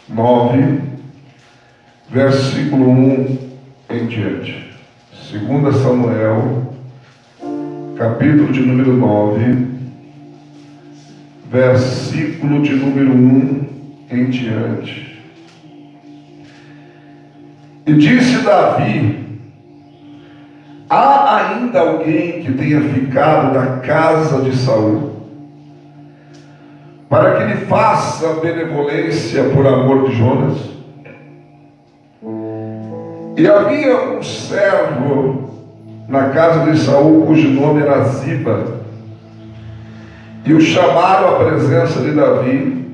9, versículo 1 em diante. 2 Samuel, capítulo de número 9, versículo de número 1 em diante. E disse Davi: há ainda alguém que tenha ficado da casa de Saul, para que lhe faça benevolência por amor de Jonas? E havia um servo na casa de Saul, cujo nome era Ziba, e o chamaram à presença de Davi,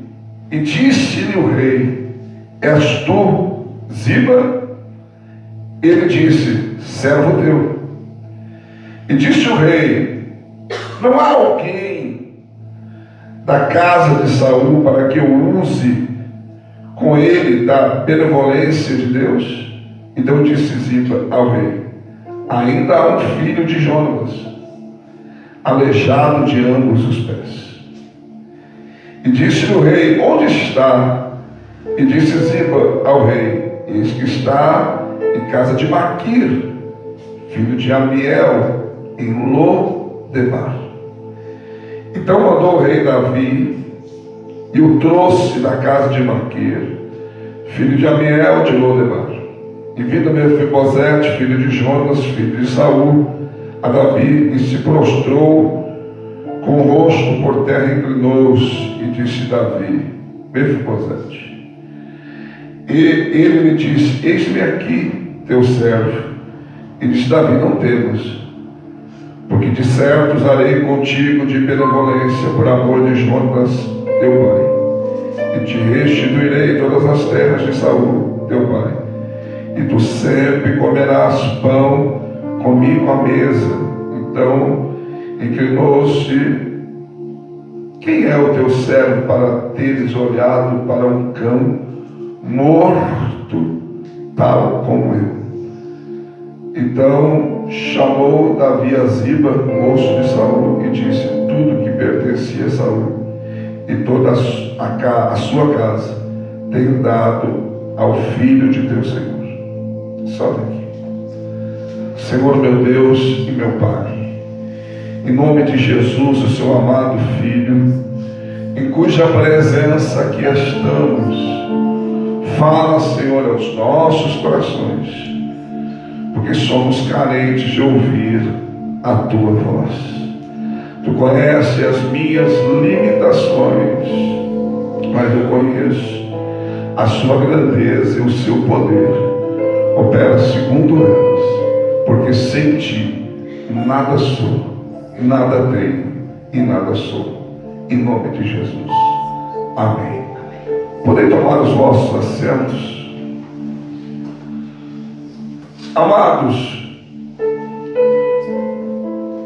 e disse-lhe o rei: és tu, Ziba? Ele disse: servo teu. E disse o rei: não há alguém da casa de Saul para que eu use com ele da benevolência de Deus? Então disse Ziba ao rei: ainda há um filho de Jonas, aleijado de ambos os pés. E disse o rei: onde está? E disse Ziba ao rei: eis que está em casa de Maquir, filho de Amiel, em Lo-debar. Então mandou o rei Davi e o trouxe da casa de Maquir, filho de Amiel, de Lo-debar. E vindo Mefibosete, filho de Jonas, filho de Saul, a Davi, e se prostrou com o rosto por terra, inclinou-se, e disse Davi: Mefibosete. E ele lhe disse: eis-me aqui, teu servo. E disse Davi: não temas, porque de certo usarei contigo de benevolência por amor de Jonas, teu pai, e te restituirei todas as terras de Saul, teu pai, e tu sempre comerás pão comigo à mesa. Então inclinou-se: quem é o teu servo para teres olhado para um cão morto, tal como eu? Então chamou Davi a Ziba, moço de Saul, e disse: tudo que pertencia a Saul e toda a sua casa tenho dado ao filho de teu Senhor. Sobe aqui. Senhor meu Deus e meu Pai, em nome de Jesus, o seu amado Filho, em cuja presença aqui estamos, fala, Senhor, aos nossos corações, porque somos carentes de ouvir a tua voz. Tu conheces as minhas limitações, mas eu conheço a sua grandeza e o seu poder. Opera segundo elas, porque sem ti nada sou, nada tenho e nada sou. Em nome de Jesus. Amém. Podem tomar os vossos assentos. Amados,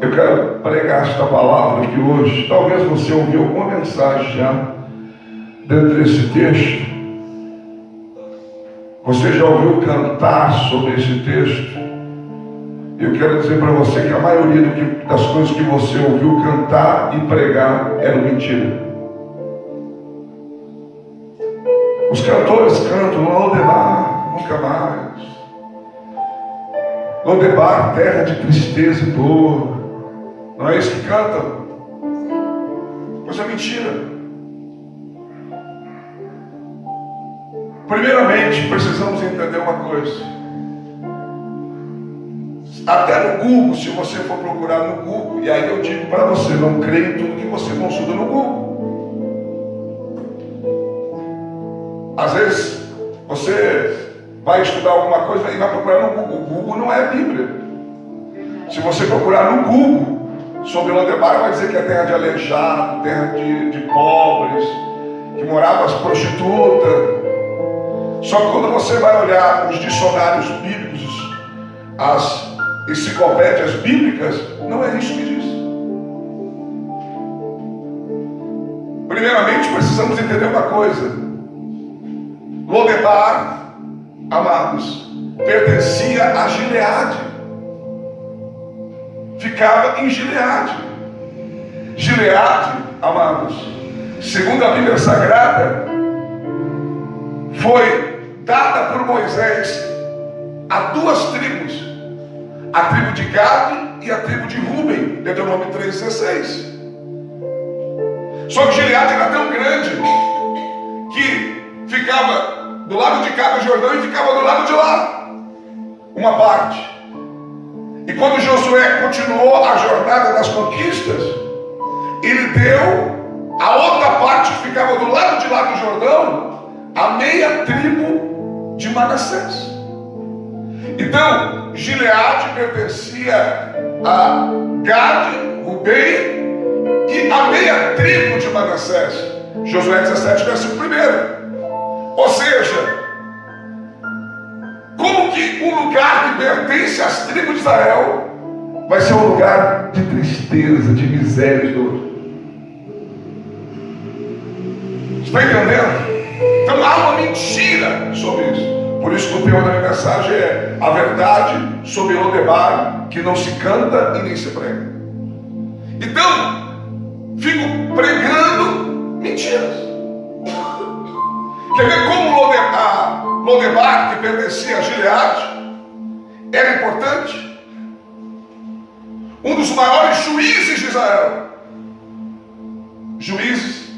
eu quero pregar esta palavra aqui hoje. Talvez você ouviu alguma mensagem já dentro desse texto. Você já ouviu cantar sobre esse texto? Eu quero dizer para você que a maioria das coisas que você ouviu cantar e pregar eram mentira. Os cantores cantam Lo-debar, nunca mais. Lo-debar, terra de tristeza e dor. Não é isso que cantam? Pois é mentira. Primeiramente, precisamos entender uma coisa. Até no Google, se você for procurar no Google, e aí eu digo para você, não creia em tudo que você consulta no Google. Às vezes, você vai estudar alguma coisa e vai procurar no Google. O Google não é a Bíblia. Se você procurar no Google sobre Lo-debar, vai dizer que é terra de aleijado, terra de pobres, que moravam as prostitutas. Só que quando você vai olhar os dicionários bíblicos, as enciclopédias bíblicas, não é isso que diz. Primeiramente, precisamos entender uma coisa. Lo-debar, amados, pertencia a Gileade. Ficava em Gileade. Gileade, amados, segundo a Bíblia Sagrada, foi dada por Moisés a duas tribos, a tribo de Gade e a tribo de Rúben, Deuteronômio 3,16. Só que Gileade era tão grande que ficava do lado de cá do Jordão e ficava do lado de lá, uma parte. E quando Josué continuou a jornada das conquistas, ele deu a outra parte que ficava do lado de lá do Jordão, a meia tribo de Manassés. Então, Gileade pertencia a Gade, Rubem e a meia tribo de Manassés. Josué 17, versículo 1. Ou seja, como que um lugar que pertence às tribos de Israel vai ser um lugar de tristeza, de miséria e dor? Está entendendo? Então há uma mentira sobre isso. Por isso que o tema da minha mensagem é a verdade sobre Lodebar, que não se canta e nem se prega. Então, fico pregando mentiras. Quer ver como Lodebar, que pertencia a Gileade, era importante? Um dos maiores juízes de Israel. Juízes,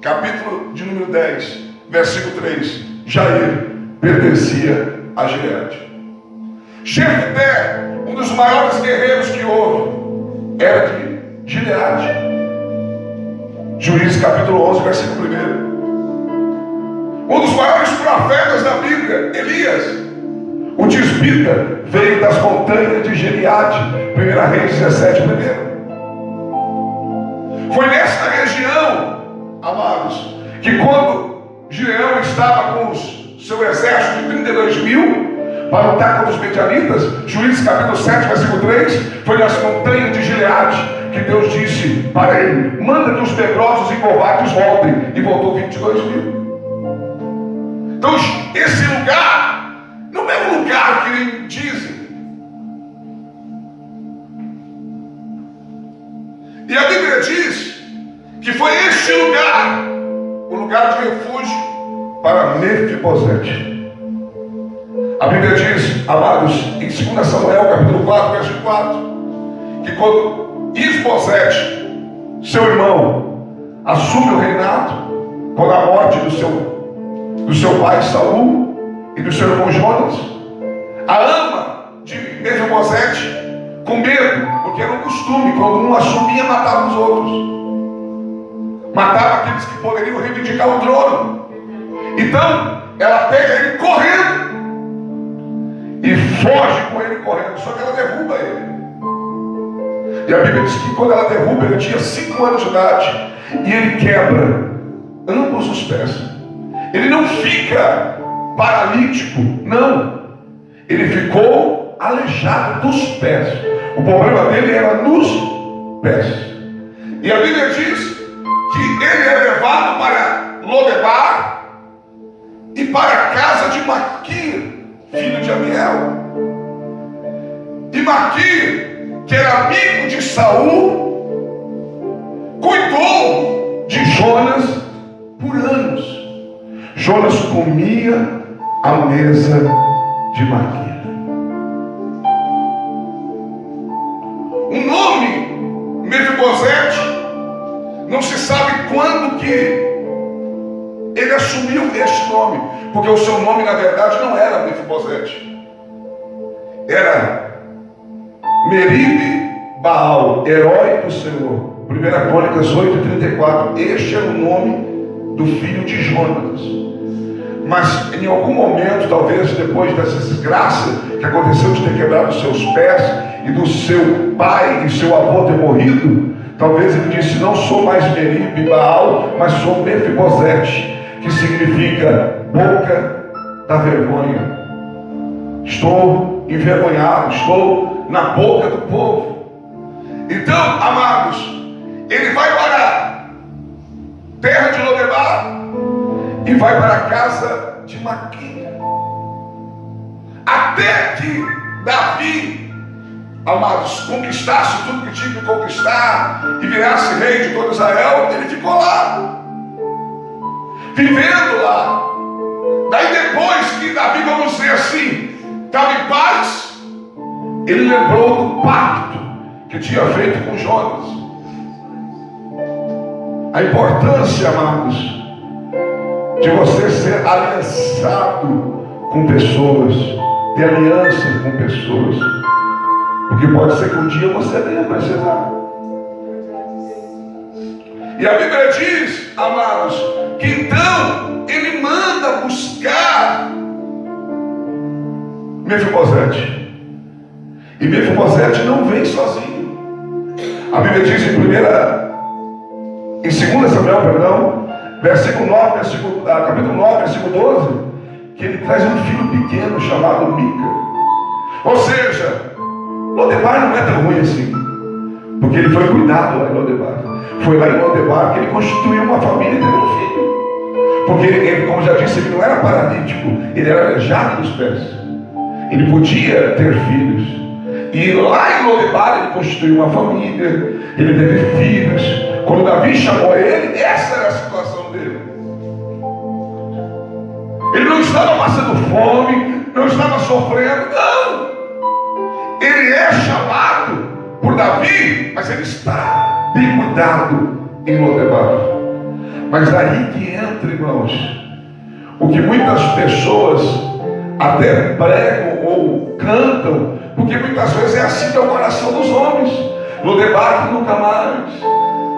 capítulo de número 10, versículo 3. Jair pertencia a Gileade. Jefté, um dos maiores guerreiros que houve, era de Gileade. Juízes capítulo 11, versículo 1. Um dos maiores profetas da Bíblia, Elias, o tisbita, veio das montanhas de Gileade. 1 Reis 17, 1. Foi nesta região, amados, que quando Gideão estava com seu exército de 32 mil para lutar contra os medianitas, Juízes capítulo 7, versículo 3, foi nas montanhas de Gileade que Deus disse para ele: manda que os medrosos e covardes voltem. E voltou 22 mil. Então esse lugar não é um lugar que nem dizem. E a Bíblia diz que foi este lugar o lugar de refúgio para Mefibosete. A Bíblia diz, amados, em 2 Samuel, capítulo 4, versículo 4, que quando Isbosete, seu irmão, assume o reinado, com a morte do seu pai Saul e do seu irmão Jonas, a ama de Mefibosete, com medo, porque era um costume, quando um assumia, matava os outros. Matava aqueles que poderiam reivindicar o trono. Então, ela pega ele correndo e foge com ele correndo, só que ela derruba ele. E a Bíblia diz que quando ela derruba, ele tinha 5 anos de idade, e ele quebra ambos os pés. Ele não fica paralítico, não. Ele ficou aleijado dos pés. O problema dele era nos pés. E a Bíblia diz que ele é levado para Lodebar e para a casa de Maquir, filho de Amiel. E Maquir, que era amigo de Saul, cuidou de Jonas por anos. Jonas comia à mesa de Maquir. O nome Mefibosete, não se sabe quando que ele assumiu este nome, porque o seu nome na verdade não era Mefibosete, era Meribe Baal, herói do Senhor. 1 Crônicas 8:34. Este era o nome do filho de Jonas. Mas em algum momento, talvez depois dessa desgraça que aconteceu de ter quebrado os seus pés e do seu pai e seu avô ter morrido, talvez ele disse: não sou mais Meribe Baal, mas sou Mefibosete, que significa boca da vergonha. Estou envergonhado, estou na boca do povo. Então, amados, ele vai para a terra de Lodebar e vai para a casa de Maquir, até que Davi, amados, conquistasse tudo que tinha que conquistar e virasse rei de todo Israel. Ele ficou lá, vivendo lá. Daí que Davi, vamos dizer assim, estava em paz, ele lembrou do pacto que tinha feito com Jonas. A importância, amados, de você ser aliançado com pessoas, ter aliança com pessoas, porque pode ser que um dia você venha precisar. E a Bíblia diz, amados, que então ele manda buscar Mefibosete. E Mefibosete não vem sozinho. A Bíblia diz em 2 Samuel, versículo 9, capítulo 9, versículo 12, que ele traz um filho pequeno chamado Mica. Ou seja, Lodebar não é tão ruim assim, porque ele foi cuidado lá em Lodebar. Foi lá em Lodebar que ele constituiu uma família e teve um filho. Porque ele, como já disse, ele não era paralítico, ele era aleijado dos pés. Ele podia ter filhos. E lá em Lodebar ele constituiu uma família, ele teve filhos. Quando Davi chamou ele, essa era a situação dele. Ele não estava passando fome, não estava sofrendo, não. Ele é chamado por Davi, mas ele está bem cuidado em Lodebar. Mas daí que entra, irmãos, o que muitas pessoas até pregam ou cantam, porque muitas vezes é assim que é o coração dos homens. Lodebar que nunca mais,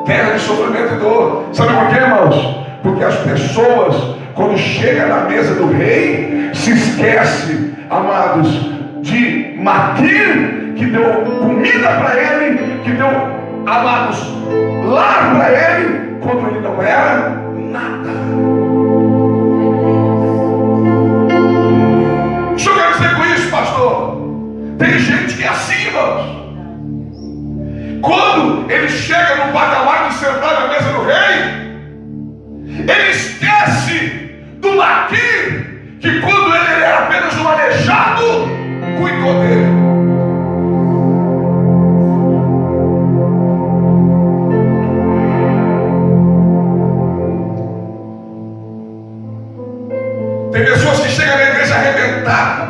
terra de sofrimento e dor. Sabe por quê, irmãos? Porque as pessoas, quando chegam na mesa do rei, se esquece, amados, de Maquir, que deu comida para ele, que deu, amados, lar para ele, quando ele não era nada. O que eu quero dizer com isso, pastor? Tem gente que é assim, irmãos. Quando ele chega no patamar de sentar na mesa do rei, ele esquece do Maquir, que quando ele era apenas um aleijado, cuidou dele. Tem pessoas que chegam na igreja arrebentadas,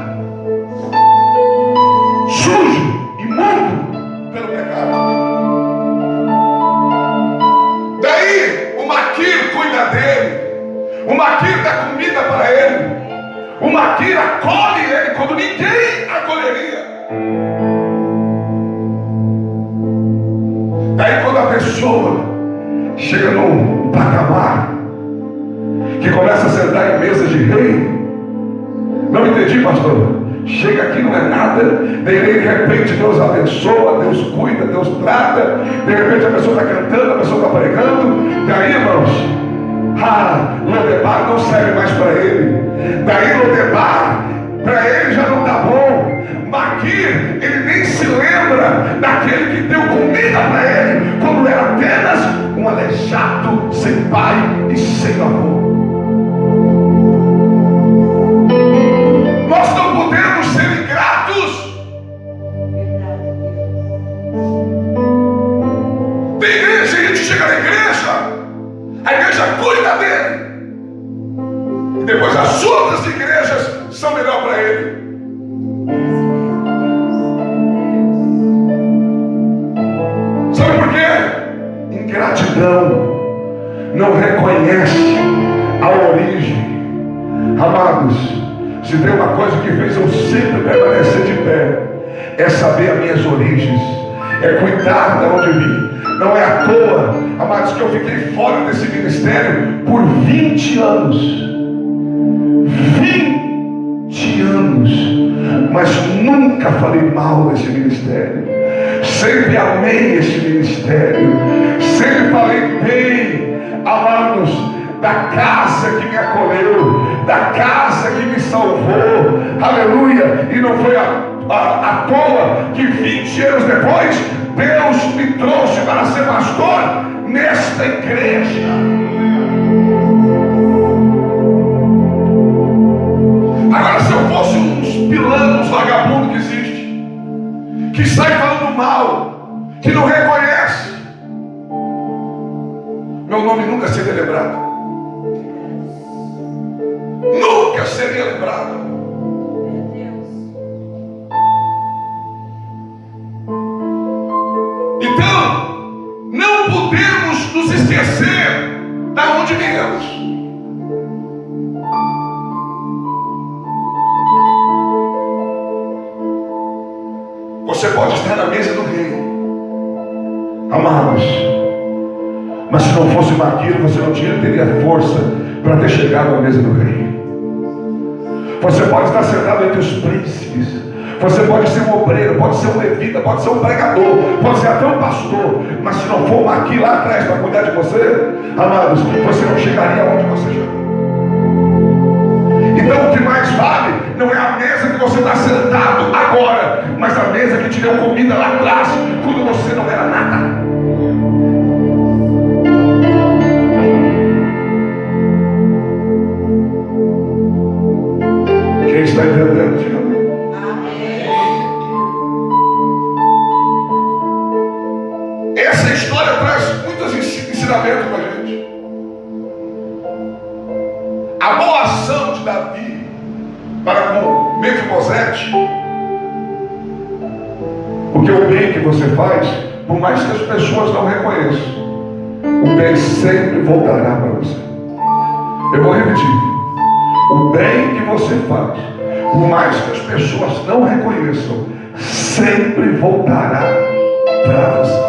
sujo, imundo pelo pecado. Daí o Maquir cuida dele, o Maquir dá comida para ele, o Maquir acolhe ele quando ninguém acolheria. Daí quando a pessoa chega num patamar que começa a sentar em mesa de rei, não entendi, pastor. Chega aqui, não é nada, de repente Deus abençoa, Deus cuida, Deus trata, de repente a pessoa está cantando, a pessoa está pregando, daí, irmãos, Lodebar não serve mais para ele, daí Lodebar, para ele já não está bom. Maquir, ele nem se lembra daquele que deu comida para ele, quando era apenas um aleijado, sem pai e sem avô. Nós não podemos ser ingratos. Tem igreja, a gente chega na igreja, a igreja cuida dele, e depois as outras igrejas são melhor para ele. Sabe por quê? Ingratidão, não reconhece a origem. Amados, se tem uma coisa que fez eu sempre permanecer de pé, é saber as minhas origens, é cuidar de onde vim. Não é à toa, amados, que eu fiquei fora desse ministério por 20 anos. 20 anos. Mas nunca falei mal desse ministério. Sempre amei esse ministério. Sempre falei bem, amados, da casa que me acolheu, da casa que me salvou, aleluia. E não foi à toa que 20 anos depois Deus me trouxe para ser pastor nesta igreja. Agora, se eu fosse uns pilantras, vagabundo que existe, que sai falando mal, que não reconhece, meu nome nunca seria lembrado. Nunca nunca seria lembrada. Então, não podemos nos esquecer da onde viemos. Você pode estar na mesa do rei, amados, mas se não fosse Maquir, você não teria força para ter chegado à mesa do rei. Você pode estar sentado entre os príncipes, você pode ser um obreiro, pode ser um levita, pode ser um pregador, pode ser até um pastor, mas se não for o Maquir lá atrás para cuidar de você, amados, você não chegaria onde você chegou. Então o que mais vale não é a mesa que você está sentado agora, mas a mesa que te deu comida lá atrás, quando você não era nada. Quem está entendendo, diga amém. Essa história traz muitos ensinamentos para a gente. A boa ação de Davi para com Mefibosete, porque o bem que você faz, por mais que as pessoas não reconheçam, o bem sempre voltará para você. Eu vou repetir. O bem que você faz, por mais que as pessoas não reconheçam, sempre voltará para você.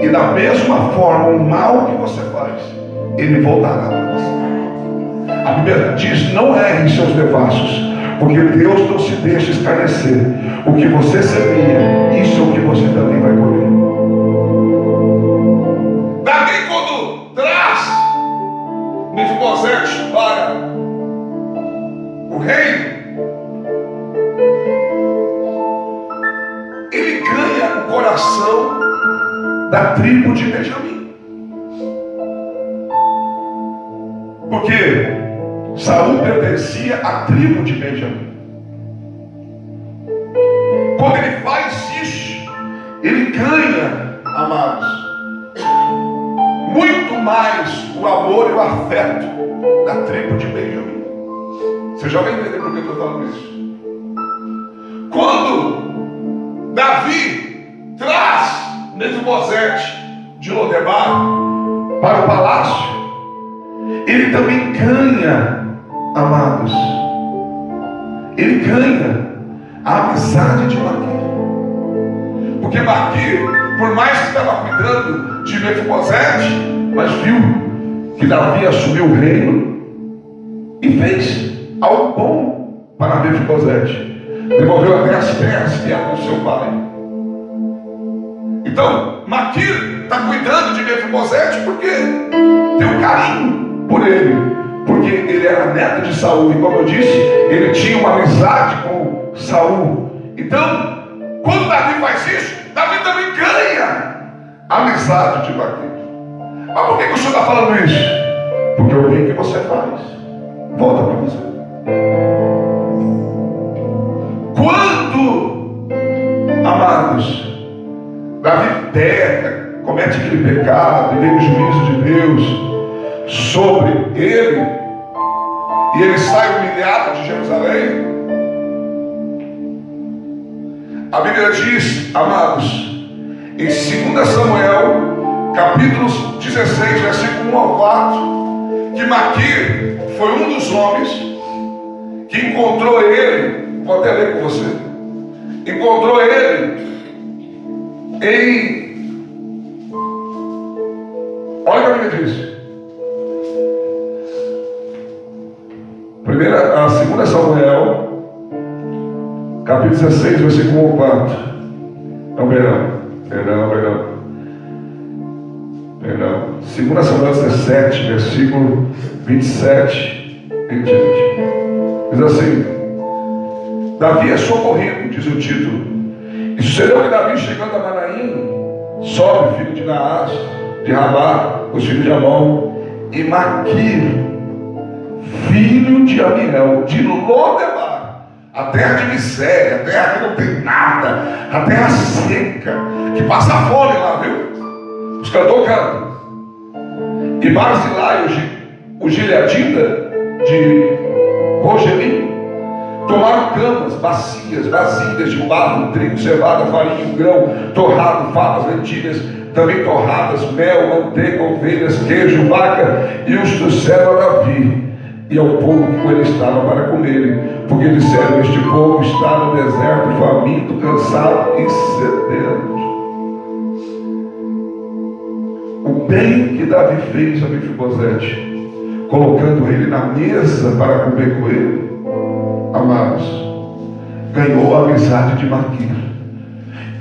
E da mesma forma, o mal que você faz, ele voltará para você. A Bíblia diz: não erre em seus devassos, porque Deus não se deixa escarnecer. O que você semeia, isso é o que você também vai colher. Davi, quando traz Mefibosete para o reino, ele ganha o coração da tribo de Benjamim. Porque Saul pertencia à tribo de Benjamim. Quando ele faz isso, ele ganha, amados, muito mais o amor e o afeto da tribo de Benjamim. Você já vai entender por que eu estou falando isso. Quando Davi traz Mefibosete de Lodebar para o palácio, ele também ganha, amados, ele ganha a amizade de Maquir. Porque Maquir, por mais que estava cuidando de Mefibosete, mas viu que Davi assumiu o reino e fez algo bom para Mefibosete. Devolveu até as terras que eram do seu pai. Então, Maquir está cuidando de Mefibosete porque tem um carinho por ele, porque ele era neto de Saul, e como eu disse, ele tinha uma amizade com Saul. Então, quando Davi faz isso, Davi também ganha a amizade de Maquir. Mas por que o senhor está falando isso? Porque o bem que você faz volta para você. Quando, amados, Davi peca, comete aquele pecado, e vem o juízo de Deus sobre ele, e ele sai humilhado de Jerusalém, a Bíblia diz, amados, em 2 Samuel, capítulo 16, versículo 1 ao 4, que Maquir foi um dos homens que encontrou ele, vou até ler com você, encontrou ele olha o que a Bíblia diz. A 2 Samuel, capítulo 16, versículo 1 ao 4. Não, perdão. 2 Samuel 17, versículo 27 em diante. Diz assim: Davi é socorrido, diz o título. E sucedeu que Davi, chegando a Manaim, sobe, filho de Naás, de Rabá, os filhos de Amon, e Maquir, filho de Amiel, de Lodebar, a terra de miséria, a terra que não tem nada, a terra seca, que passa fome lá, viu? Os cantores cantam. E Barzilai, o Gileadita, de Rogelim, tomaram camas, bacias, vasilhas de barro, trigo, cevada, farinha, grão, torrado, favas, lentilhas, também torradas, mel, manteiga, ovelhas, queijo, vaca, e os trouxeram a Davi e ao povo que com ele estava para comerem, porque disseram: este povo está no deserto, faminto, cansado e sedento. O bem que Davi fez a Mefibosete, colocando ele na mesa para comer com ele, amados, ganhou a amizade de Maquir.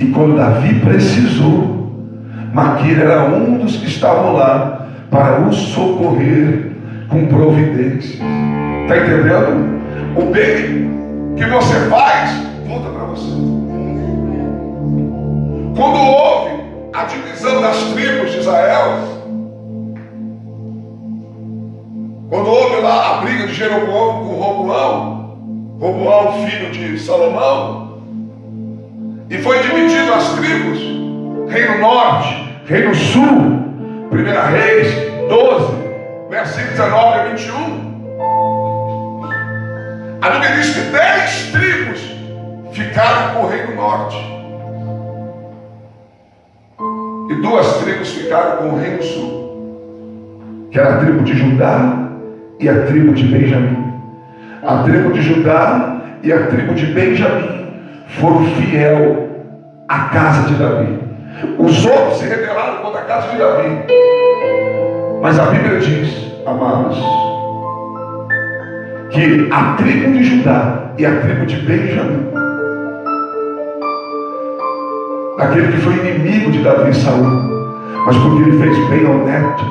E quando Davi precisou, Maquir era um dos que estavam lá para o socorrer com providência. Está entendendo? O bem que você faz volta para você. Quando houve a divisão das tribos de Israel, quando houve lá a briga de Jeroboão com Roboão, filho de Salomão, e foi dividido as tribos, Reino Norte, Reino Sul, 1 Reis 12, versículo 19 a 21. A Bíblia diz que 10 tribos ficaram com o Reino Norte e 2 tribos ficaram com o Reino Sul, que era a tribo de Judá e a tribo de Benjamim. A tribo de Judá e a tribo de Benjamim foram fiel à casa de Davi. Os outros se rebelaram contra a casa de Davi. Mas a Bíblia diz, amados, que a tribo de Judá e a tribo de Benjamim, aquele que foi inimigo de Davi e Saul, mas porque ele fez bem ao neto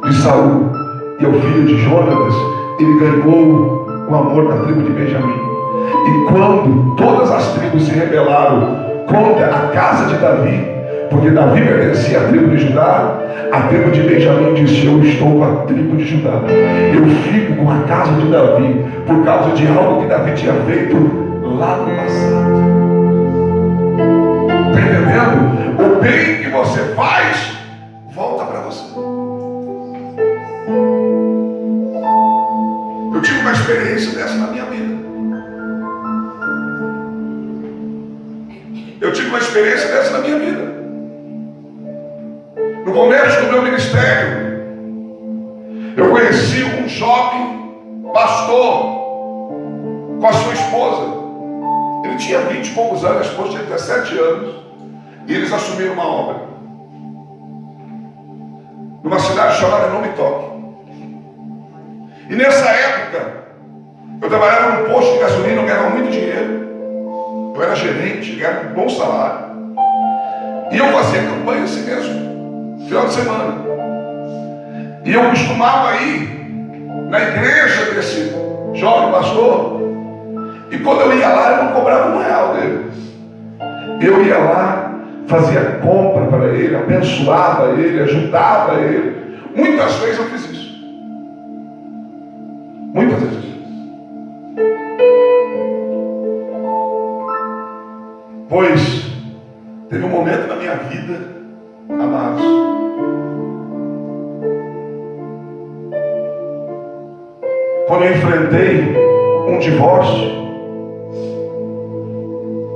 de Saul e ao filho de Jonatas, ele ganhou o amor da tribo de Benjamim. E quando todas as tribos se rebelaram contra a casa de Davi, porque Davi pertencia à tribo de Judá, a tribo de Benjamim disse: eu estou com a tribo de Judá, eu fico com a casa de Davi, por causa de algo que Davi tinha feito lá no passado. Está entendendo? O bem que você faz volta para você. Eu tive uma experiência dessa na minha vida. Eu tive uma experiência dessa na minha vida. No começo do meu ministério, eu conheci um jovem pastor com a sua esposa. Ele tinha 20 e poucos anos, a esposa tinha 17 anos, e eles assumiram uma obra numa cidade chamada Não Me Toque. E nessa época, eu trabalhava num posto de gasolina, eu ganhava muito dinheiro. Eu era gerente, ganhava um bom salário. E eu fazia campanha assim mesmo, final de semana. E eu costumava ir na igreja desse jovem pastor. E quando eu ia lá, eu não cobrava R$1 dele. Eu ia lá, fazia compra para ele, abençoava ele, ajudava ele. Muitas vezes eu fiz isso. Muitas vezes. Pois teve um momento na minha vida, amados, quando eu enfrentei um divórcio,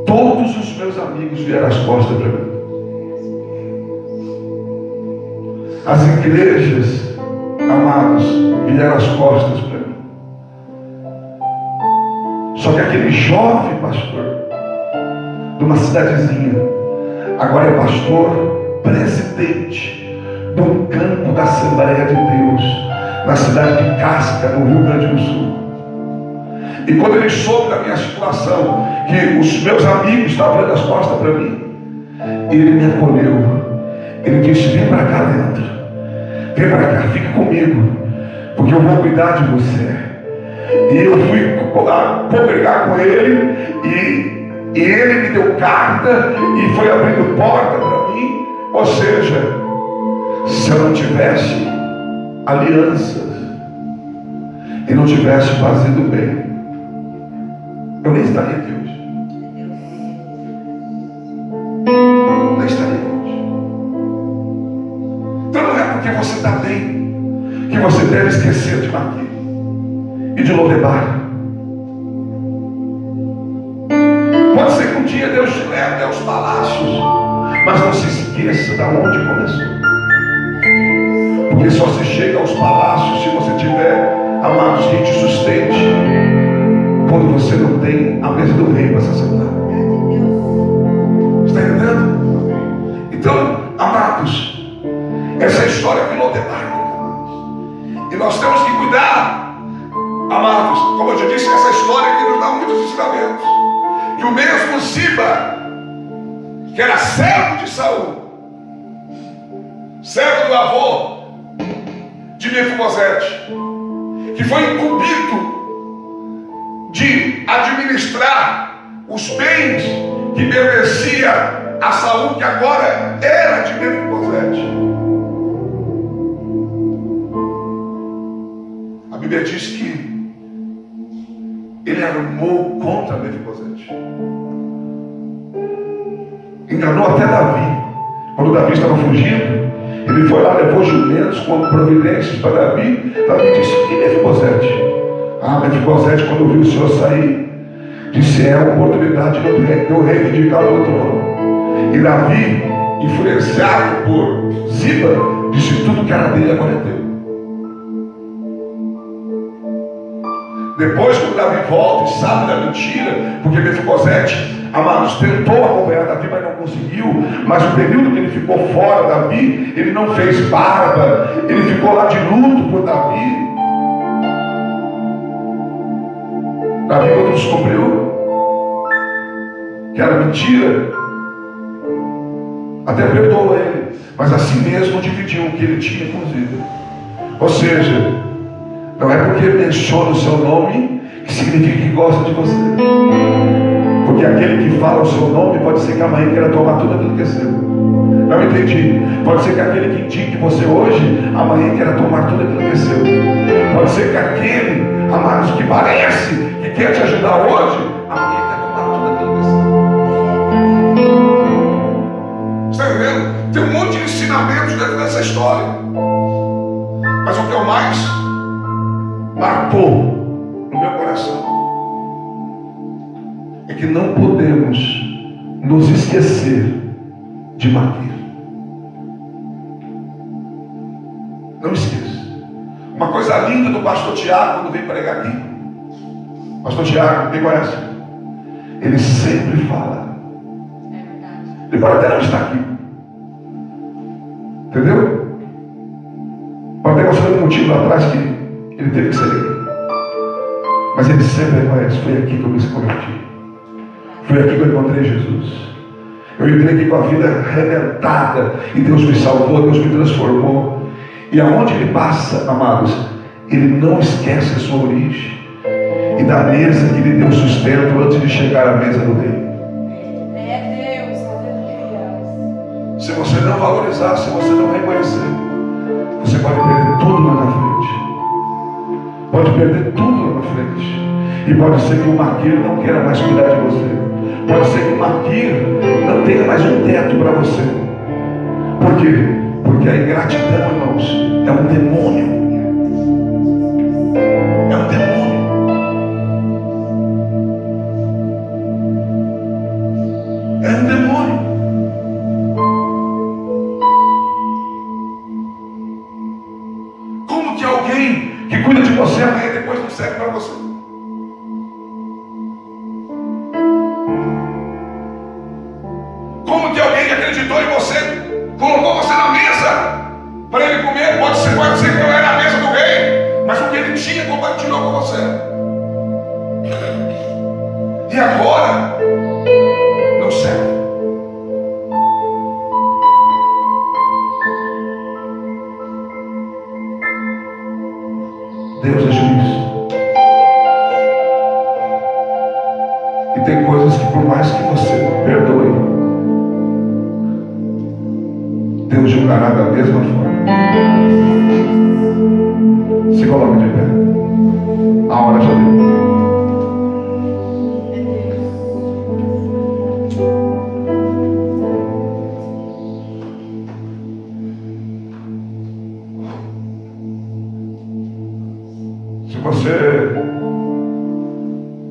todos os meus amigos vieram as costas para mim. As igrejas, amados, vieram as costas para mim. Só que aquele jovem pastor de uma cidadezinha, agora é pastor presidente de um campo da Assembleia de Deus, na cidade de Casca, no Rio Grande do Sul. E quando ele soube da minha situação, que os meus amigos estavam dando as costas para mim, ele me acolheu. Ele disse: vem para cá dentro, vem para cá, fica comigo, porque eu vou cuidar de você. E eu fui congregar com ele, e ele me deu carta e foi abrindo porta para mim. Ou seja, se eu não tivesse alianças e não tivesse fazendo bem, eu nem estaria aqui hoje. Nem estaria aqui hoje. Então não é porque você está bem que você deve esquecer de Maquir. e de Lodebar. Pode ser que um dia Deus te leve aos palácios, mas não se esqueça de onde começou. Porque só se chega aos palácios se você tiver, amados, quem te sustente, quando você não tem a mesa do rei para se assentar. Está entendendo? Então, amados, essa é a história de Lodebar. E nós temos que cuidar, amados, como eu já disse, essa história aqui nos dá muitos ensinamentos. Que o mesmo Ziba, que era servo de Saul, servo do avô de Mefibosete, que foi incumbido de administrar os bens que pertencia a Saul, que agora era de Mefibosete. A Bíblia diz que ele armou contra Mefibosete. Enganou até Davi. Quando Davi estava fugindo, ele foi lá, levou jumentos com providências para Davi. Davi disse: e Mefibosete? Mefibosete, quando viu o Senhor sair, disse: é a oportunidade de eu reivindicar o trono. E Davi, influenciado por Ziba, disse: tudo que era dele agora é teu. Depois, quando Davi volta e sabe da mentira, porque Mefibosete, amados, tentou acompanhar Davi, mas não conseguiu. Mas o período que ele ficou fora, Davi, ele não fez barba, ele ficou lá de luto por Davi. Davi, quando descobriu que era mentira, até perdoou ele, mas assim mesmo dividiu o que ele tinha com Ziba. Ou seja, não é porque menciona o seu nome que significa que gosta de você. Porque aquele que fala o seu nome pode ser que amanhã queira tomar tudo aquilo que é seu. Não entendi. Pode ser que aquele que indique você hoje, amanhã queira tomar tudo aquilo que é seu. Pode ser que aquele, amados, que parece que quer te ajudar hoje, amanhã quer tomar tudo aquilo que é seu. Está entendendo? Tem um monte de ensinamentos dentro dessa história. Mas o que eu mais marcou no meu coração é que não podemos nos esquecer de Maquir. Não esqueça. Uma coisa linda do pastor Tiago, quando vem pregar aqui, pastor Tiago, quem conhece? Ele sempre fala. Ele pode até não estar aqui, entendeu? Pode ter mostrado um motivo lá atrás que ele teve que ser ele. Mas ele sempre reconhece: foi aqui que eu me converti. Foi aqui que eu encontrei Jesus. Eu entrei aqui com a vida arrebentada e Deus me salvou, Deus me transformou. E aonde ele passa, amados, ele não esquece a sua origem e da mesa que lhe deu sustento antes de chegar à mesa do rei. É Deus, aleluia. Se você não valorizar, se você não reconhecer, você pode perder tudo lá na frente. Pode perder tudo lá na frente. E pode ser que o Maquir não queira mais cuidar de você. Pode ser que o Maquir não tenha mais um teto para você. Por quê? Porque a ingratidão, irmãos, é um demônio. É um demônio. É um demônio. Como que alguém que cuida de você amanhã depois não serve para você? Como que alguém que acreditou em você colocou você na mesa para ele comer? Pode ser que não era a mesa do rei, mas o que ele tinha compartilhou com você. E agora não serve. Deus é juiz. E tem coisas que, por mais que você perdoe, Deus julgará da mesma forma. Se coloque de pé. A hora já deu. Se você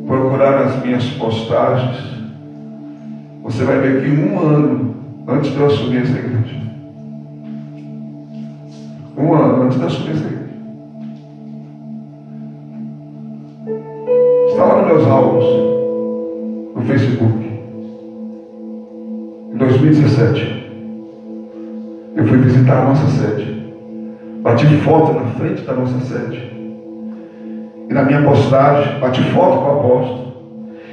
procurar nas minhas postagens, você vai ver que 1 ano antes de eu assumir essa igreja, 1 ano antes de eu assumir essa igreja, está lá nos meus álbuns no Facebook. Em 2017, eu fui visitar a nossa sede, bati foto na frente da nossa sede, e na minha postagem, bati foto com o apóstolo,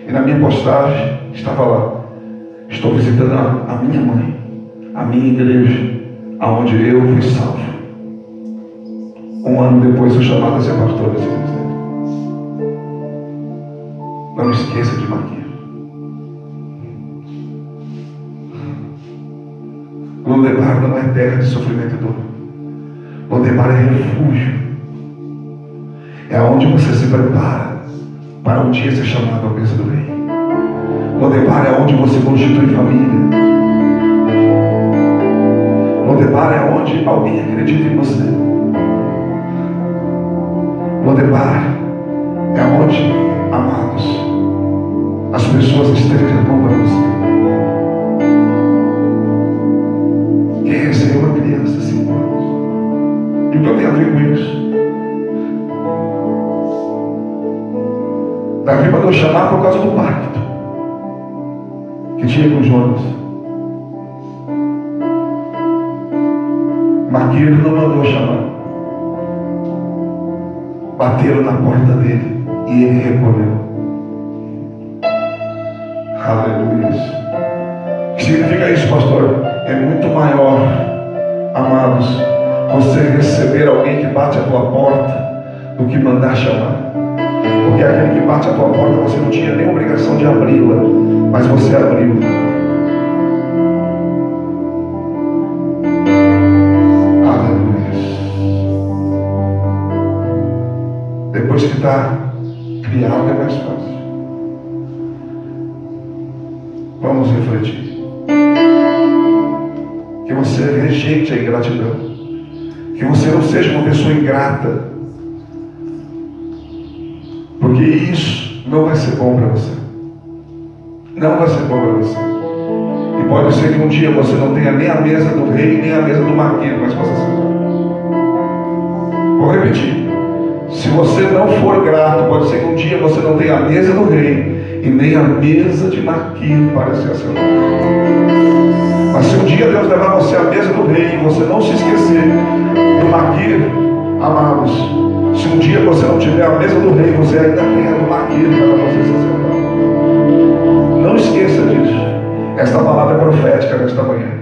e na minha postagem estava lá: estou visitando a minha mãe, a minha igreja, aonde eu fui salvo. 1 ano depois fui chamado a ser pastor dessa igreja. Não esqueça de Maquia. Lodebar não é terra de sofrimento e dor. Lodebar é refúgio. É onde você se prepara para um dia ser chamado à mesa do rei. Lodebar é onde você constitui família. Lodebar é onde alguém acredita em você. Lodebar é onde, amados, as pessoas estendem a mão para você. Quem recebeu uma criança de 5 anos? E o que eu tenho a ver com isso? Davi mandou chamar por causa do pacto que tinha com Jonas. Maquir não mandou chamar. Bateram na porta dele e ele recolheu. Aleluia. O que significa isso, pastor? É muito maior, amados, você receber alguém que bate a tua porta do que mandar chamar. Porque aquele que bate a tua porta, você não tinha nem obrigação de abri-la, mas você abriu. Aleluia. Depois que está criado é mais fácil. Vamos refletir. Que você rejeite a ingratidão. Que você não seja uma pessoa ingrata. Porque isso não vai ser bom para você. Não vai ser bom para você. E pode ser que um dia você não tenha nem a mesa do rei, nem a mesa do maqueiro, mas possa ser. Vou repetir. Se você não for grato, pode ser que um dia você não tenha a mesa do rei e nem a mesa de maqueiro para ser assinado. Mas se um dia Deus levar você à mesa do rei e você não se esquecer do maqueiro, amados, se um dia você não tiver a mesa do rei, você ainda tem a do maqueiro para você ser sentado. Não esqueça disso. Esta palavra é profética nesta manhã.